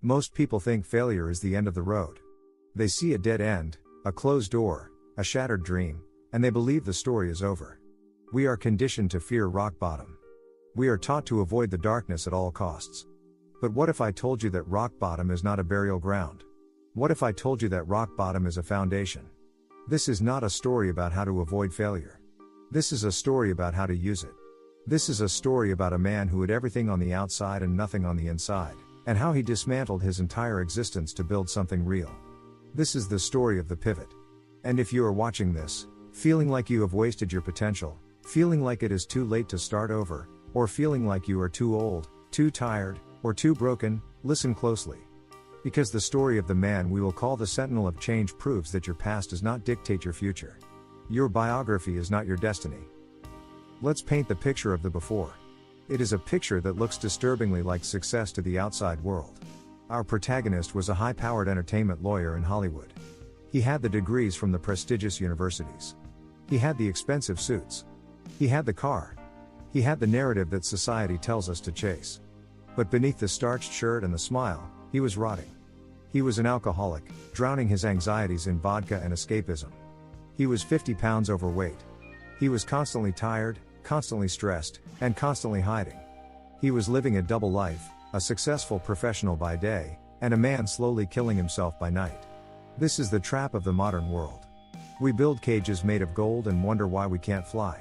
Most people think failure is the end of the road. They see a dead end, a closed door, a shattered dream, and they believe the story is over. We are conditioned to fear rock bottom. We are taught to avoid the darkness at all costs. But what if I told you that rock bottom is not a burial ground? What if I told you that rock bottom is a foundation? This is not a story about how to avoid failure. This is a story about how to use it. This is a story about a man who had everything on the outside and nothing on the inside, and how he dismantled his entire existence to build something real. This is the story of the pivot. And if you are watching this, feeling like you have wasted your potential, feeling like it is too late to start over, or feeling like you are too old, too tired, or too broken, listen closely. Because the story of the man we will call the Sentinel of Change proves that your past does not dictate your future. Your biography is not your destiny. Let's paint the picture of the before. It is a picture that looks disturbingly like success to the outside world. Our protagonist was a high-powered entertainment lawyer in Hollywood. He had the degrees from the prestigious universities. He had the expensive suits. He had the car. He had the narrative that society tells us to chase. But beneath the starched shirt and the smile, he was rotting. He was an alcoholic, drowning his anxieties in vodka and escapism. He was 50 pounds overweight. He was constantly tired, constantly stressed, and constantly hiding. He was living a double life, a successful professional by day, and a man slowly killing himself by night. This is the trap of the modern world. We build cages made of gold and wonder why we can't fly.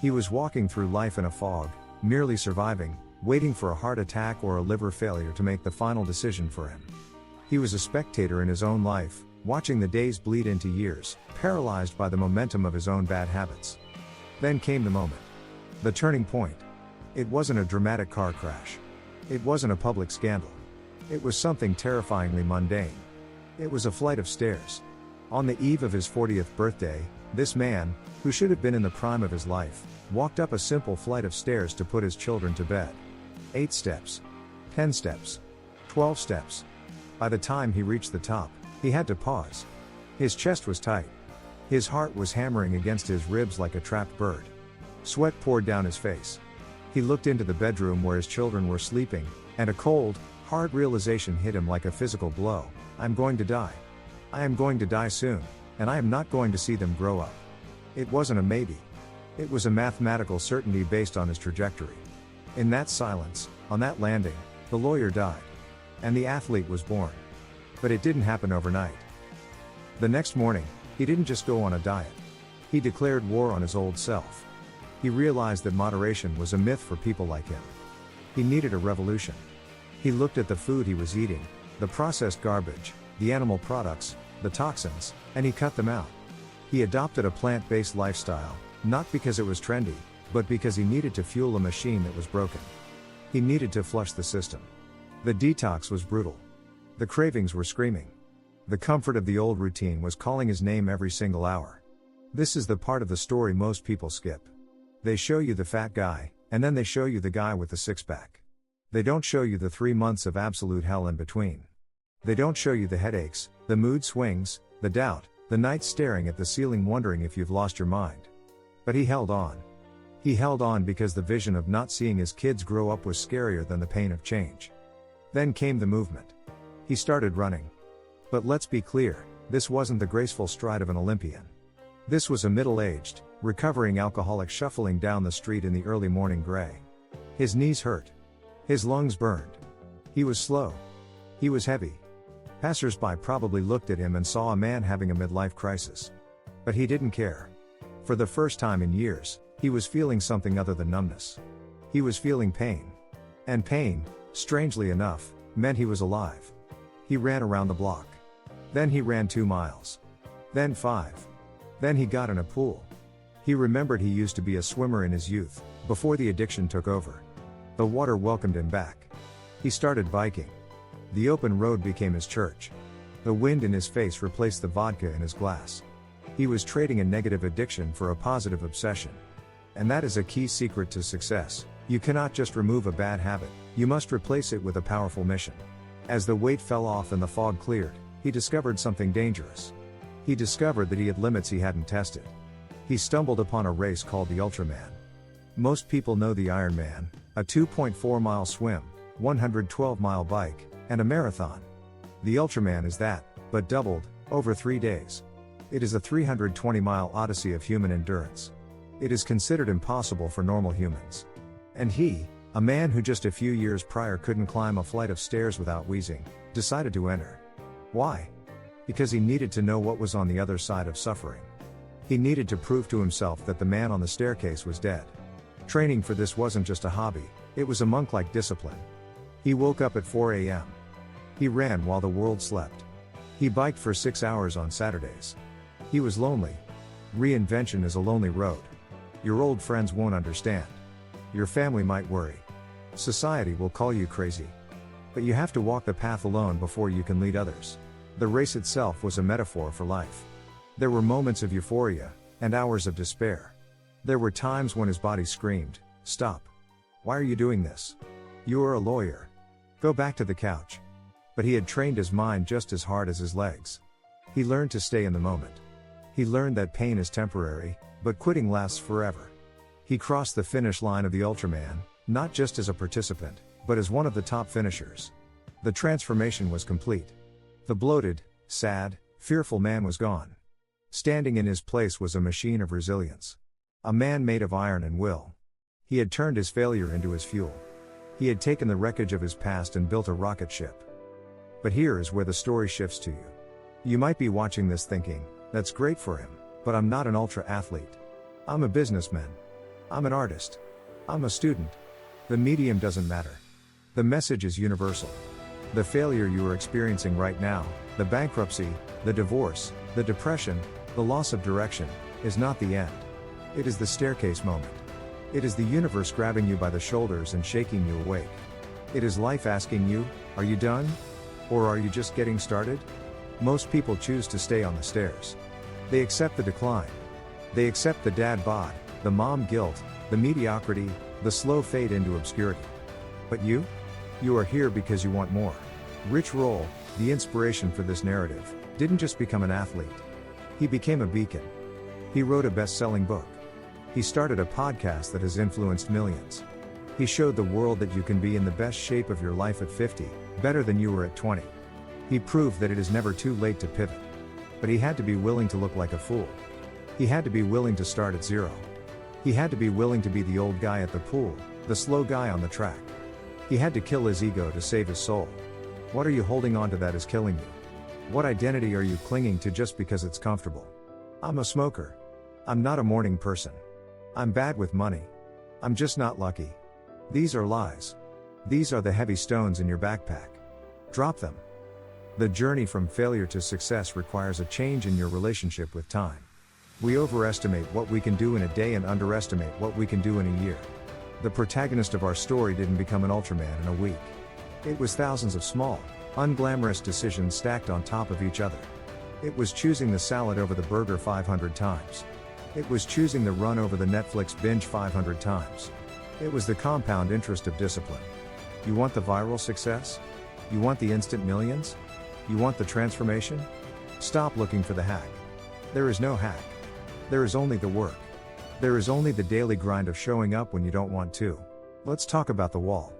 He was walking through life in a fog, merely surviving, waiting for a heart attack or a liver failure to make the final decision for him. He was a spectator in his own life, watching the days bleed into years, paralyzed by the momentum of his own bad habits. Then came the moment. The turning point. It wasn't a dramatic car crash. It wasn't a public scandal. It was something terrifyingly mundane. It was a flight of stairs. On the eve of his 40th birthday, this man, who should have been in the prime of his life, walked up a simple flight of stairs to put his children to bed. 8 steps. 10 steps. 12 steps. By the time he reached the top, he had to pause. His chest was tight. His heart was hammering against his ribs like a trapped bird. Sweat poured down his face. He looked into the bedroom where his children were sleeping, and a cold, hard realization hit him like a physical blow. I'm going to die. I am going to die soon, and I am not going to see them grow up. It wasn't a maybe. It was a mathematical certainty based on his trajectory. In that silence, on that landing, the lawyer died. And the athlete was born. But it didn't happen overnight. The next morning, he didn't just go on a diet. He declared war on his old self. He realized that moderation was a myth for people like him. He needed a revolution. He looked at the food he was eating, the processed garbage, the animal products, the toxins, and he cut them out. He adopted a plant-based lifestyle, not because it was trendy, but because he needed to fuel a machine that was broken. He needed to flush the system. The detox was brutal. The cravings were screaming. The comfort of the old routine was calling his name every single hour. This is the part of the story most people skip. They show you the fat guy, and then they show you the guy with the six-pack. They don't show you the 3 months of absolute hell in between. They don't show you the headaches, the mood swings, the doubt, the nights staring at the ceiling wondering if you've lost your mind. But he held on. He held on because the vision of not seeing his kids grow up was scarier than the pain of change. Then came the movement. He started running. But let's be clear, this wasn't the graceful stride of an Olympian. This was a middle-aged, recovering alcoholic shuffling down the street in the early morning gray. His knees hurt. His lungs burned. He was slow. He was heavy. Passers-by probably looked at him and saw a man having a midlife crisis. But he didn't care. For the first time in years, he was feeling something other than numbness. He was feeling pain. And pain, strangely enough, meant he was alive. He ran around the block. Then he ran 2 miles. Then 5. Then he got in a pool. He remembered he used to be a swimmer in his youth, before the addiction took over. The water welcomed him back. He started biking. The open road became his church. The wind in his face replaced the vodka in his glass. He was trading a negative addiction for a positive obsession. And that is a key secret to success. You cannot just remove a bad habit, you must replace it with a powerful mission. As the weight fell off and the fog cleared, he discovered something dangerous. He discovered that he had limits he hadn't tested. He stumbled upon a race called the Ultraman. Most people know the Ironman, a 2.4-mile swim, 112-mile bike, and a marathon. The Ultraman is that, but doubled, over 3 days. It is a 320-mile odyssey of human endurance. It is considered impossible for normal humans. And he, a man who just a few years prior couldn't climb a flight of stairs without wheezing, decided to enter. Why? Because he needed to know what was on the other side of suffering. He needed to prove to himself that the man on the staircase was dead. Training for this wasn't just a hobby, it was a monk-like discipline. He woke up at 4 a.m. He ran while the world slept. He biked for 6 hours on Saturdays. He was lonely. Reinvention is a lonely road. Your old friends won't understand. Your family might worry. Society will call you crazy. But you have to walk the path alone before you can lead others. The race itself was a metaphor for life. There were moments of euphoria, and hours of despair. There were times when his body screamed, "Stop. Why are you doing this? You are a lawyer. Go back to the couch." But he had trained his mind just as hard as his legs. He learned to stay in the moment. He learned that pain is temporary, but quitting lasts forever. He crossed the finish line of the Ultraman, not just as a participant, but as one of the top finishers. The transformation was complete. The bloated, sad, fearful man was gone. Standing in his place was a machine of resilience. A man made of iron and will. He had turned his failure into his fuel. He had taken the wreckage of his past and built a rocket ship. But here is where the story shifts to you. You might be watching this thinking, "That's great for him, but I'm not an ultra athlete. I'm a businessman. I'm an artist. I'm a student." The medium doesn't matter. The message is universal. The failure you are experiencing right now, the bankruptcy, the divorce, the depression, the loss of direction, is not the end. It is the staircase moment. It is the universe grabbing you by the shoulders and shaking you awake. It is life asking you, "Are you done? Or are you just getting started?" Most people choose to stay on the stairs. They accept the decline. They accept the dad bod, the mom guilt, the mediocrity, the slow fade into obscurity. But you? You are here because you want more. Rich Roll, the inspiration for this narrative, didn't just become an athlete. He became a beacon. He wrote a best-selling book. He started a podcast that has influenced millions. He showed the world that you can be in the best shape of your life at 50, better than you were at 20. He proved that it is never too late to pivot. But he had to be willing to look like a fool. He had to be willing to start at zero. He had to be willing to be the old guy at the pool, the slow guy on the track. He had to kill his ego to save his soul. What are you holding on to that is killing you? What identity are you clinging to just because it's comfortable? "I'm a smoker. I'm not a morning person. I'm bad with money. I'm just not lucky." These are lies. These are the heavy stones in your backpack. Drop them. The journey from failure to success requires a change in your relationship with time. We overestimate what we can do in a day and underestimate what we can do in a year. The protagonist of our story didn't become an Ultraman in a week. It was thousands of small, unglamorous decisions stacked on top of each other. It was choosing the salad over the burger 500 times. It was choosing the run over the Netflix binge 500 times. It was the compound interest of discipline. You want the viral success? You want the instant millions? You want the transformation? Stop looking for the hack. There is no hack. There is only the work. There is only the daily grind of showing up when you don't want to. Let's talk about the wall.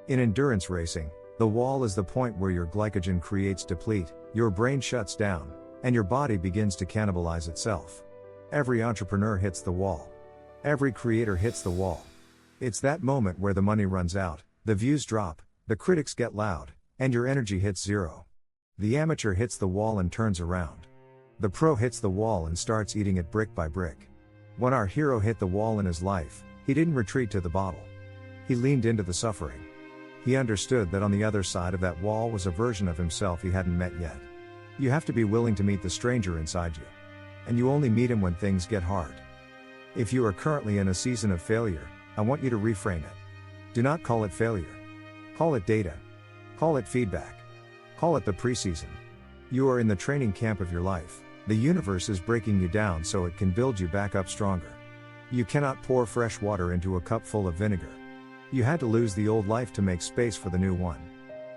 In endurance racing, the wall is the point where your glycogen creates deplete, your brain shuts down, and your body begins to cannibalize itself. Every entrepreneur hits the wall. Every creator hits the wall. It's that moment where the money runs out, the views drop, the critics get loud, and your energy hits zero. The amateur hits the wall and turns around. The pro hits the wall and starts eating it brick by brick. When our hero hit the wall in his life, he didn't retreat to the bottle. He leaned into the suffering. He understood that on the other side of that wall was a version of himself he hadn't met yet. You have to be willing to meet the stranger inside you. And you only meet him when things get hard. If you are currently in a season of failure, I want you to reframe it. Do not call it failure. Call it data. Call it feedback. Call it the preseason. You are in the training camp of your life. The universe is breaking you down so it can build you back up stronger. You cannot pour fresh water into a cup full of vinegar. You had to lose the old life to make space for the new one.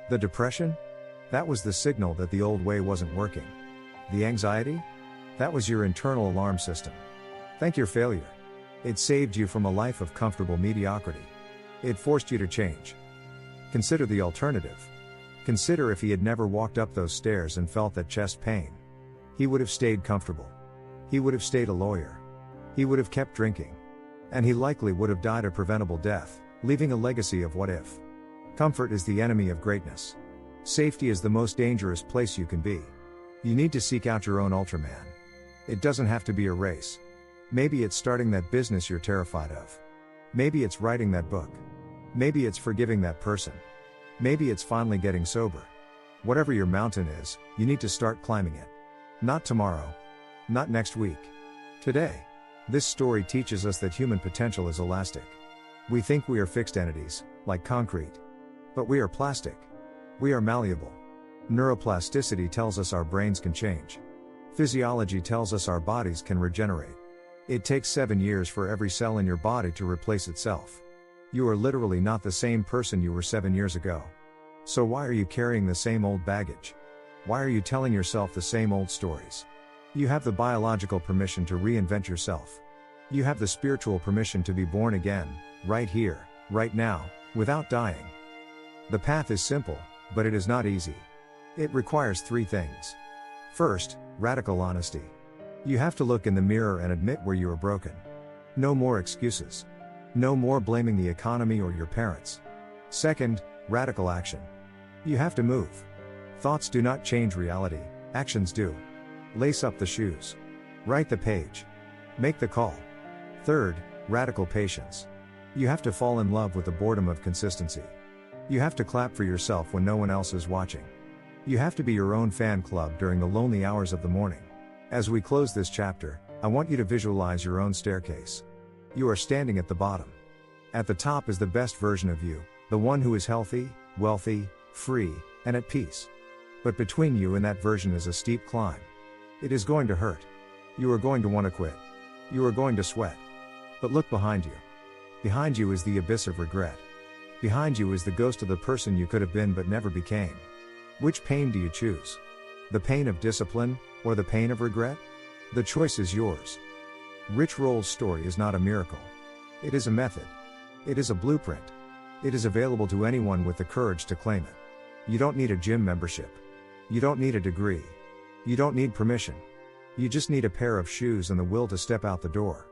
The depression? That was the signal that the old way wasn't working. The anxiety? That was your internal alarm system. Thank your failure. It saved you from a life of comfortable mediocrity. It forced you to change. Consider the alternative. Consider if he had never walked up those stairs and felt that chest pain. He would have stayed comfortable. He would have stayed a lawyer. He would have kept drinking. And he likely would have died a preventable death, leaving a legacy of what if. Comfort is the enemy of greatness. Safety is the most dangerous place you can be. You need to seek out your own Ultraman. It doesn't have to be a race. Maybe it's starting that business you're terrified of. Maybe it's writing that book. Maybe it's forgiving that person. Maybe it's finally getting sober. Whatever your mountain is, you need to start climbing it. Not tomorrow. Not next week. Today. This story teaches us that human potential is elastic. We think we are fixed entities, like concrete. But we are plastic. We are malleable. Neuroplasticity tells us our brains can change. Physiology tells us our bodies can regenerate. It takes 7 years for every cell in your body to replace itself. You are literally not the same person you were 7 years ago. So why are you carrying the same old baggage? Why are you telling yourself the same old stories? You have the biological permission to reinvent yourself. You have the spiritual permission to be born again, right here, right now, without dying. The path is simple, but it is not easy. It requires 3 things. First, radical honesty. You have to look in the mirror and admit where you are broken. No more excuses. No more blaming the economy or your parents. Second, radical action. You have to move. Thoughts do not change reality, actions do. Lace up the shoes. Write the page. Make the call. Third, radical patience. You have to fall in love with the boredom of consistency. You have to clap for yourself when no one else is watching. You have to be your own fan club during the lonely hours of the morning. As we close this chapter, I want you to visualize your own staircase. You are standing at the bottom. At the top is the best version of you, the one who is healthy, wealthy, free, and at peace. But between you and that version is a steep climb. It is going to hurt. You are going to want to quit. You are going to sweat. But look behind you. Behind you is the abyss of regret. Behind you is the ghost of the person you could have been but never became. Which pain do you choose? The pain of discipline, or the pain of regret? The choice is yours. Rich Roll's story is not a miracle. It is a method. It is a blueprint. It is available to anyone with the courage to claim it. You don't need a gym membership. You don't need a degree. You don't need permission. You just need a pair of shoes and the will to step out the door.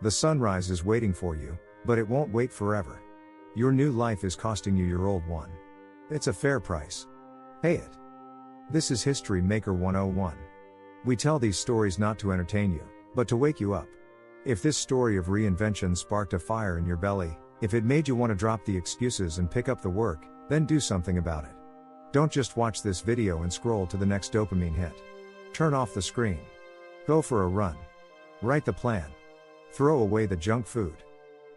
The sunrise is waiting for you, but it won't wait forever. Your new life is costing you your old one. It's a fair price. Pay it. This is History Maker 101. We tell these stories not to entertain you, but to wake you up. If this story of reinvention sparked a fire in your belly, if it made you want to drop the excuses and pick up the work, then do something about it. Don't just watch this video and scroll to the next dopamine hit. Turn off the screen. Go for a run. Write the plan. Throw away the junk food.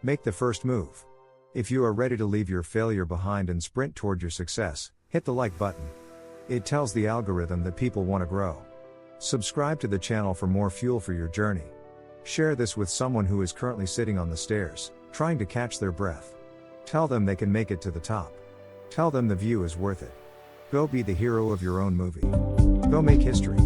Make the first move. If you are ready to leave your failure behind and sprint toward your success, hit the like button. It tells the algorithm that people want to grow. Subscribe to the channel for more fuel for your journey. Share this with someone who is currently sitting on the stairs, trying to catch their breath. Tell them they can make it to the top. Tell them the view is worth it. Go be the hero of your own movie. Go make history.